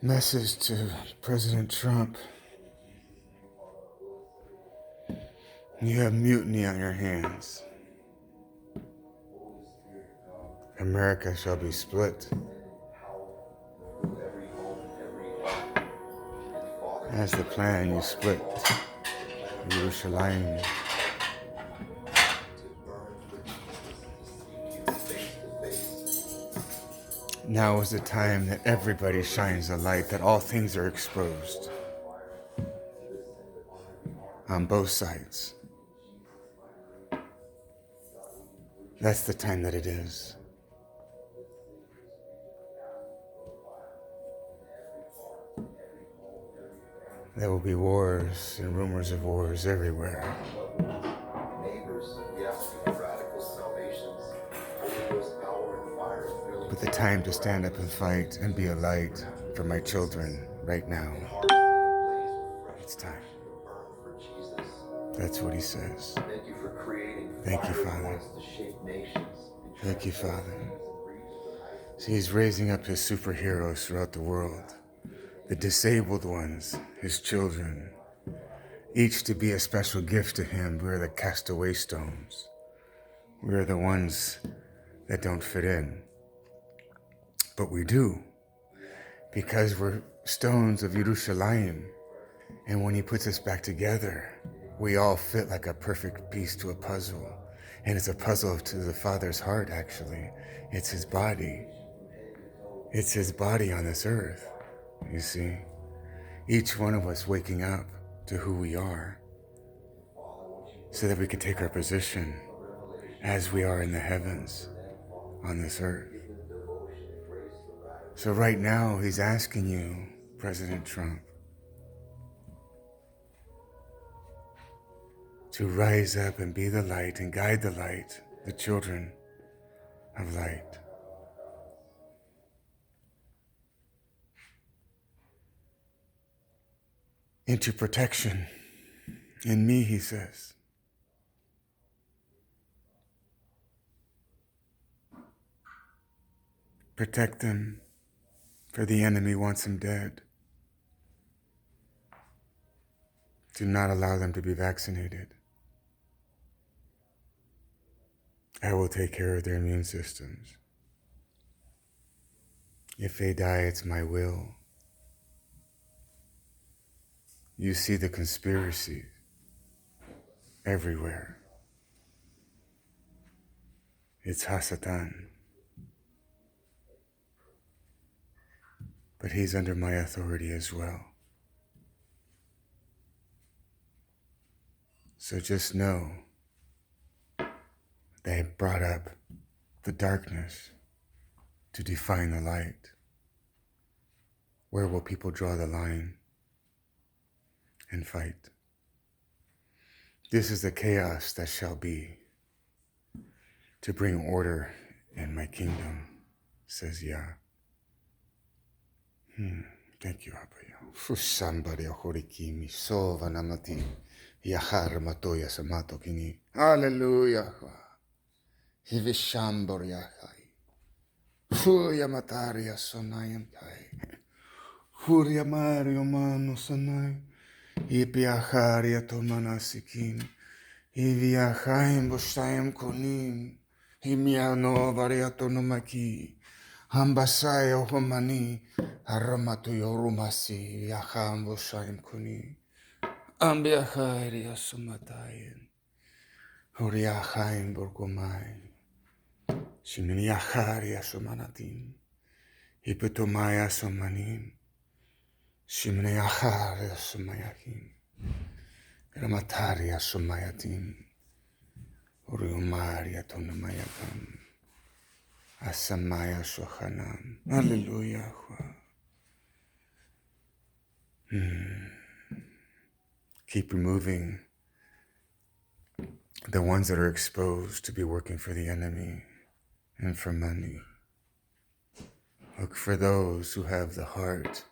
Message to President Trump. You have mutiny on your hands. America shall be split. As the plan, you split Jerusalem. Now is the time that everybody shines a light, that all things are exposed on both sides. That's the time that it is. There will be wars and rumors of wars everywhere. But the time to stand up and fight and be a light for my children right now. It's time. That's what he says. Thank you, Father. Thank you, Father. See, he's raising up his superheroes throughout the world. The disabled ones, his children, each to be a special gift to him. We're the castaway stones. We're the ones that don't fit in. But we do, because we're stones of Yerushalayim. And when he puts us back together, we all fit like a perfect piece to a puzzle. And it's a puzzle to the Father's heart, actually. It's his body. It's his body on this earth, you see. Each one of us waking up to who we are so that we can take our position as we are in the heavens on this earth. So right now, he's asking you, President Trump, to rise up and be the light and guide the light, the children of light. Into protection in me, he says. Protect them, for the enemy wants them dead. Do not allow them to be vaccinated. I will take care of their immune systems. If they die, it's my will. You see the conspiracy everywhere. It's Hasatan. But he's under my authority as well. So just know they brought up the darkness to define the light. Where will people draw the line and fight? This is the chaos that shall be, to bring order in my kingdom, says Yah. Thank you, Abba. Fusambari ahorikimi sova namati yahar matoya samato kini. Hallelujah. Hivishambor yahai. Fuya mataria sonayam kai. Furia mario mano sanai. Ipiaharia tomanasikin. Iviahaim boshayam konim. Himiano variato nomaki. Hambasai ohomani. Aramatu yorumasi. Viaham boshayam koni. Ambiaharia somatayin. Huriahaim borgomai. Shiminiaharia somanatin. Hipetomaya somanim. Shiminiaharia somayakim. Ramataria somayatim. Uriumaria tonamayakam. Asamaya sohanam. Hallelujah. Keep removing the ones that are exposed to be working for the enemy and for money. Look for those who have the heart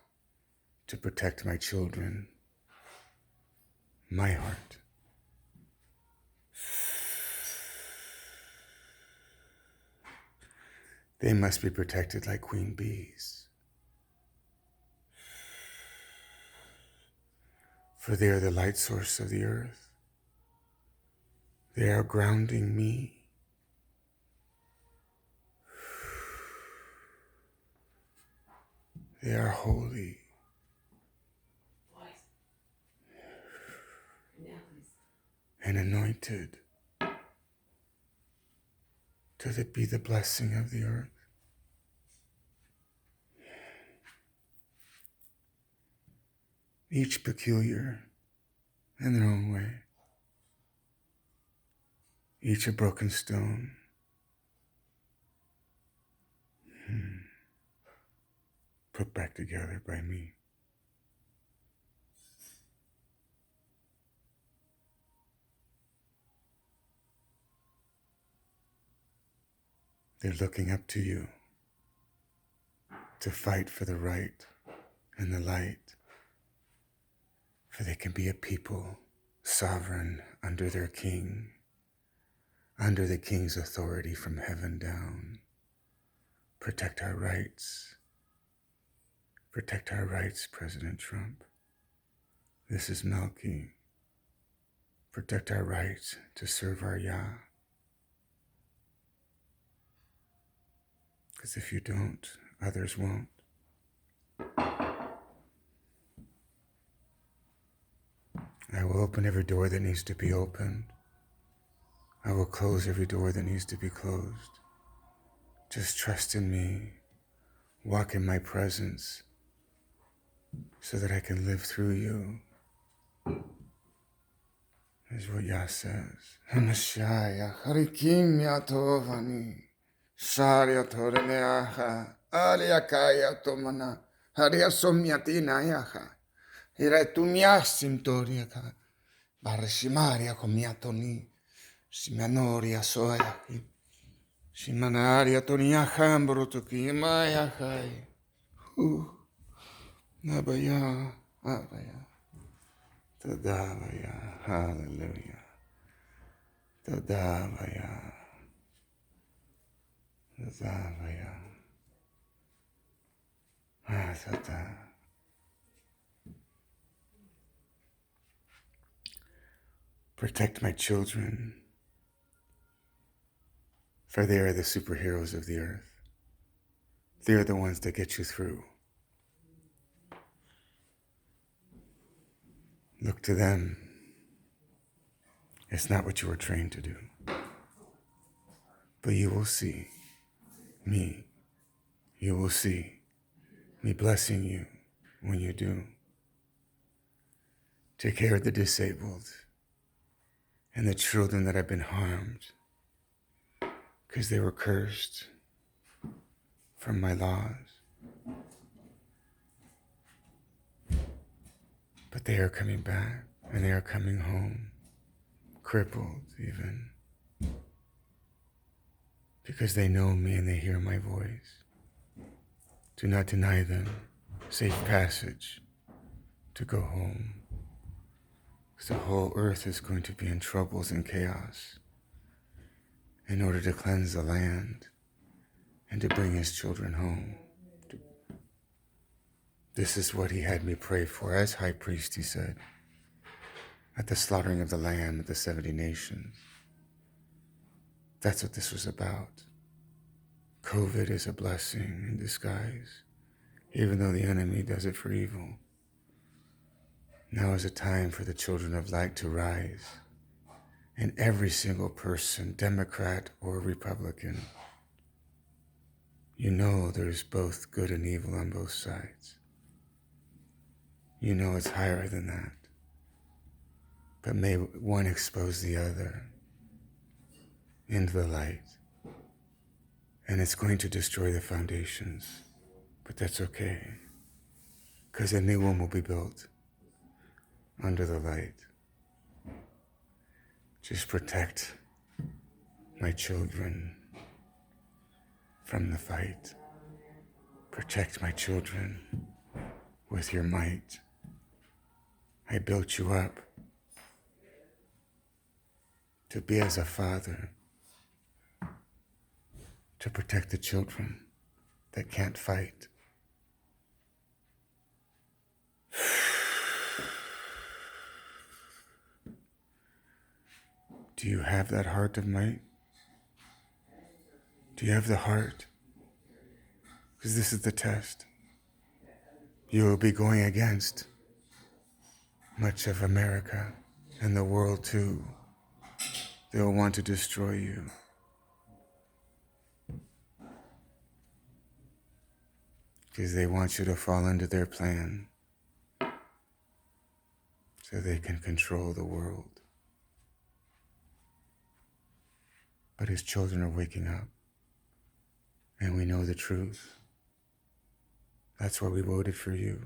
to protect my children, my heart. They must be protected like queen bees. for they are the light source of the earth. They are grounding me. They are holy. And anointed to be the blessing of the earth. Each peculiar in their own way. Each a broken stone. Put back together by me. They're looking up to you to fight for the right and the light, for they can be a people sovereign under their king, under the king's authority from heaven down. Protect our rights. Protect our rights, President Trump. This is Melky. Protect our rights to serve our Yah. Because if you don't, others won't. I will open every door that needs to be opened. I will close every door that needs to be closed. Just trust in me. Walk in my presence so that I can live through you. Is what Yah says. Hamashaya Harikim Yatovani Sharia Toreneaha Aliakaya Tomana Haria Somyatina Yaha Hiretumiasim Toriaka Barashimaria Comiatoni Simanoria Soyaki Simanaria Toniaham Brutukimaya Hai Nabaya Abaya Tadavaya Hallelujah Tadavaya Tadavaya Tadavaya. Protect my children, for they are the superheroes of the earth. They are the ones that get you through. Look to them. It's not what you were trained to do. But you will see me. You will see me blessing you when you do. Take care of the disabled and the children that have been harmed because they were cursed from my laws. But they are coming back and they are coming home, crippled even, because they know me and they hear my voice. Do not deny them safe passage to go home, because the whole earth is going to be in troubles and chaos in order to cleanse the land and to bring his children home. This is what he had me pray for as high priest, he said, at the slaughtering of the lamb of the 70 nations. That's what this was about. COVID is a blessing in disguise, even though the enemy does it for evil. Now is a time for the children of light to rise, and every single person, Democrat or Republican, you know there's both good and evil on both sides. You know it's higher than that. But may one expose the other into the light. And it's going to destroy the foundations. But that's okay. Because a new one will be built under the light. Just protect my children from the fight. Protect my children with your might. I built you up to be as a father, to protect the children that can't fight. Do you have that heart of might? Do you have the heart? Because this is the test. You will be going against much of America and the world too. They will want to destroy you. Because they want you to fall into their plan so they can control the world. But his children are waking up, and we know the truth. That's why we voted for you.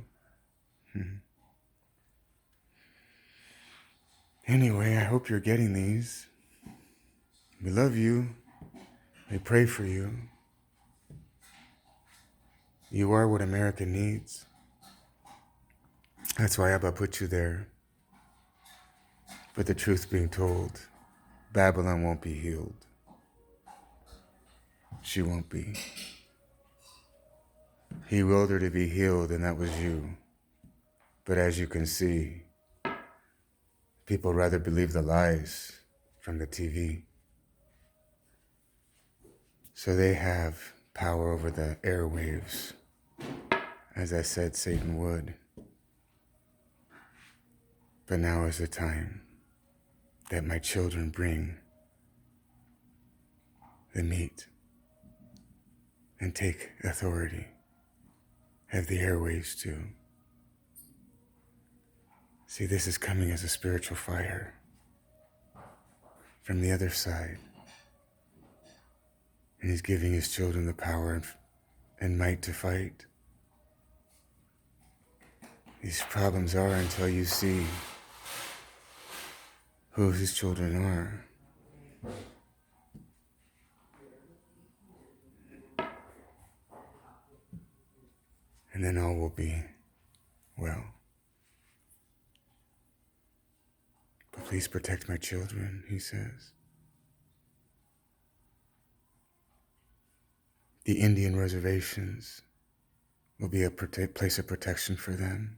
Anyway, I hope you're getting these. We love you. We pray for you. You are what America needs. That's why Abba put you there. But the truth being told, Babylon won't be healed. She won't be. He willed her to be healed, and that was you. But as you can see, people rather believe the lies from the TV. So they have power over the airwaves. As I said, Satan would. But now is the time that my children bring the meat and take authority. Have the airwaves too. See, this is coming as a spiritual fire from the other side. And he's giving his children the power and might to fight. These problems are until you see who his children are. And then all will be well. But please protect my children, he says. The Indian reservations will be a place of protection for them.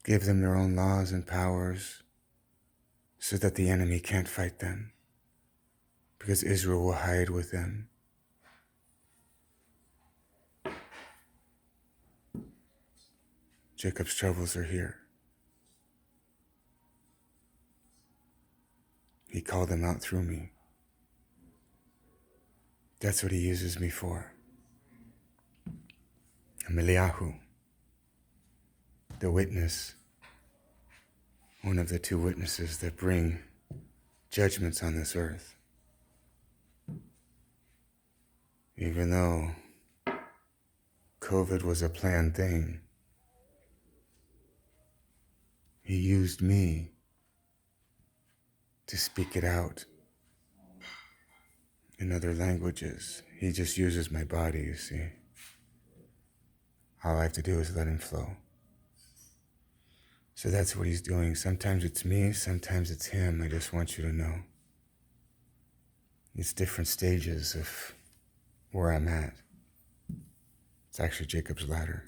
Give them their own laws and powers so that the enemy can't fight them, because Israel will hide with them. Jacob's troubles are here. He called them out through me. That's what he uses me for. Eliyahu, the witness, one of the two witnesses that bring judgments on this earth. Even though COVID was a planned thing, he used me to speak it out in other languages. He just uses my body, you see. All I have to do is let him flow. So that's what he's doing. Sometimes it's me, sometimes it's him. I just want you to know. It's different stages of where I'm at. It's actually Jacob's ladder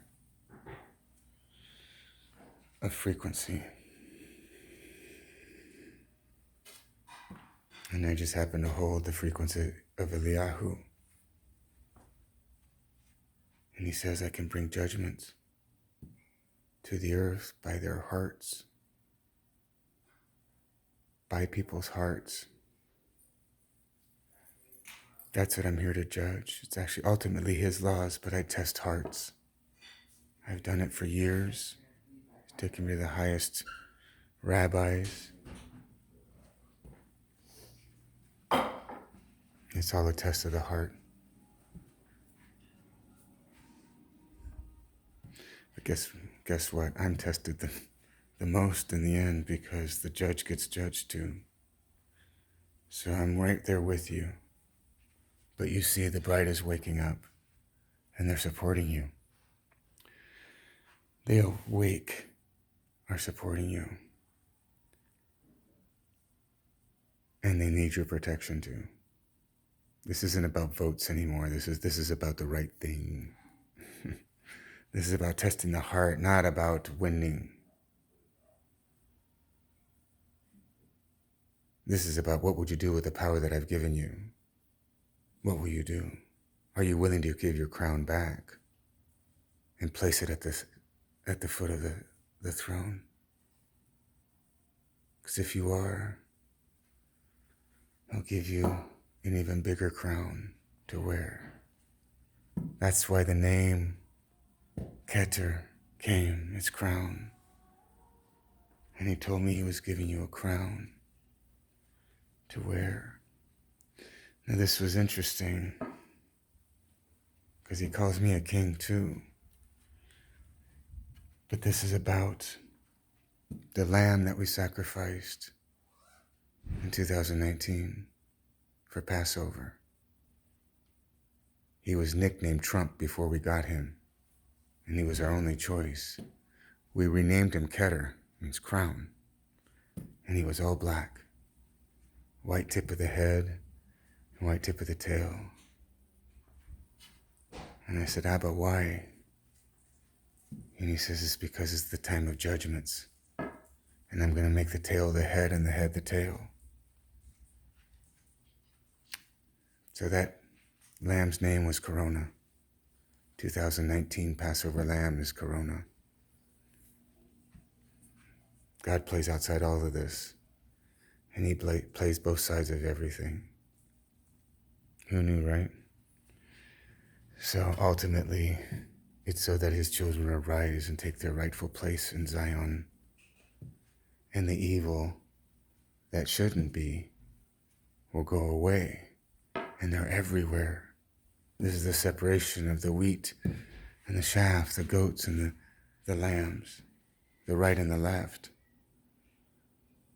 of frequency. And I just happen to hold the frequency of Eliyahu. And he says I can bring judgments to the earth by their hearts, by people's hearts. That's what I'm here to judge. It's actually ultimately his laws, but I test hearts. I've done it for years. It's taken me to the highest rabbis. It's all a test of the heart. But guess what? I'm tested the most in the end, because the judge gets judged too. So I'm right there with you. But you see, the bride is waking up, and they're supporting you. They awake are supporting you. And they need your protection too. This isn't about votes anymore. This is about the right thing. This is about testing the heart, not about winning. This is about what would you do with the power that I've given you? What will you do? Are you willing to give your crown back and place it at the foot of the throne? Because if you are, I'll give you an even bigger crown to wear. That's why the name Keter came, its crown. And he told me he was giving you a crown to wear. Now this was interesting because he calls me a king too. But this is about the lamb that we sacrificed in 2019 for Passover. He was nicknamed Trump before we got him, and he was our only choice. We renamed him Keter, means crown, and he was all black. White tip of the head, and white tip of the tail. And I said, Abba, why? And he says, it's because it's the time of judgments. And I'm going to make the tail the head and the head the tail. So that lamb's name was Corona. 2019 Passover lamb is Corona. God plays outside all of this. And he plays both sides of everything. Who knew, right? So ultimately, it's so that his children will rise and take their rightful place in Zion. And the evil that shouldn't be will go away. And they're everywhere. This is the separation of the wheat and the chaff, the goats and the lambs, the right and the left.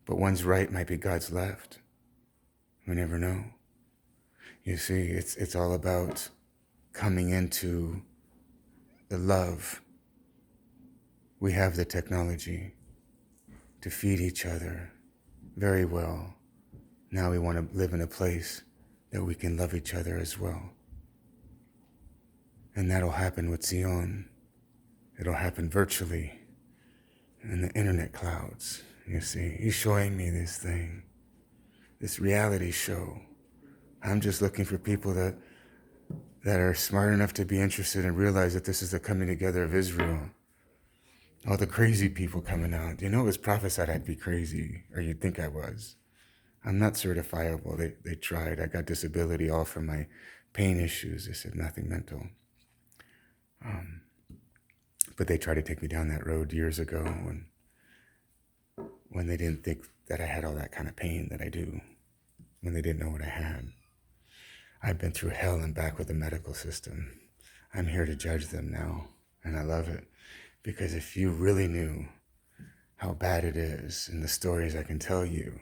But one's right might be God's left. We never know. You see, it's all about coming into the love. We have the technology to feed each other very well. Now we want to live in a place that we can love each other as well. And that'll happen with Zion. It'll happen virtually in the internet clouds. You see, he's showing me this thing, this reality show. I'm just looking for people that are smart enough to be interested and realize that this is the coming together of Israel. All the crazy people coming out. You know, it was prophesied I'd be crazy, or you'd think I was. I'm not certifiable. They tried. I got disability all from my pain issues. They said nothing mental. But they tried to take me down that road years ago when they didn't think that I had all that kind of pain that I do, when they didn't know what I had. I've been through hell and back with the medical system. I'm here to judge them now, and I love it. Because if you really knew how bad it is and the stories I can tell you,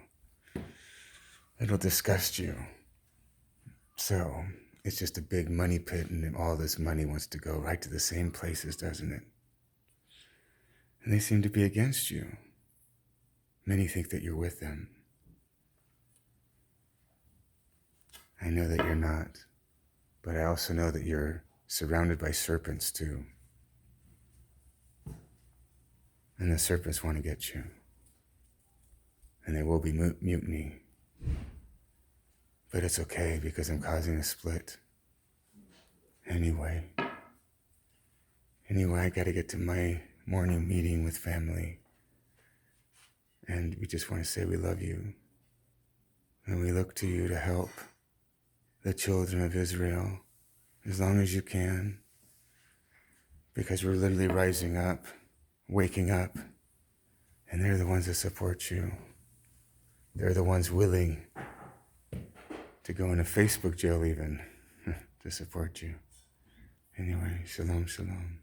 it'll disgust you. So it's just a big money pit, and all this money wants to go right to the same places, doesn't it? And they seem to be against you. Many think that you're with them. I know that you're not, but I also know that you're surrounded by serpents too. And the serpents want to get you. And there will be mutiny. But it's okay because I'm causing a split. Anyway, I got to get to my morning meeting with family. And we just want to say we love you. And we look to you to help the children of Israel as long as you can. Because we're literally rising up, waking up, and they're the ones that support you. They're the ones willing to go into Facebook jail even to support you. Anyway, shalom, shalom.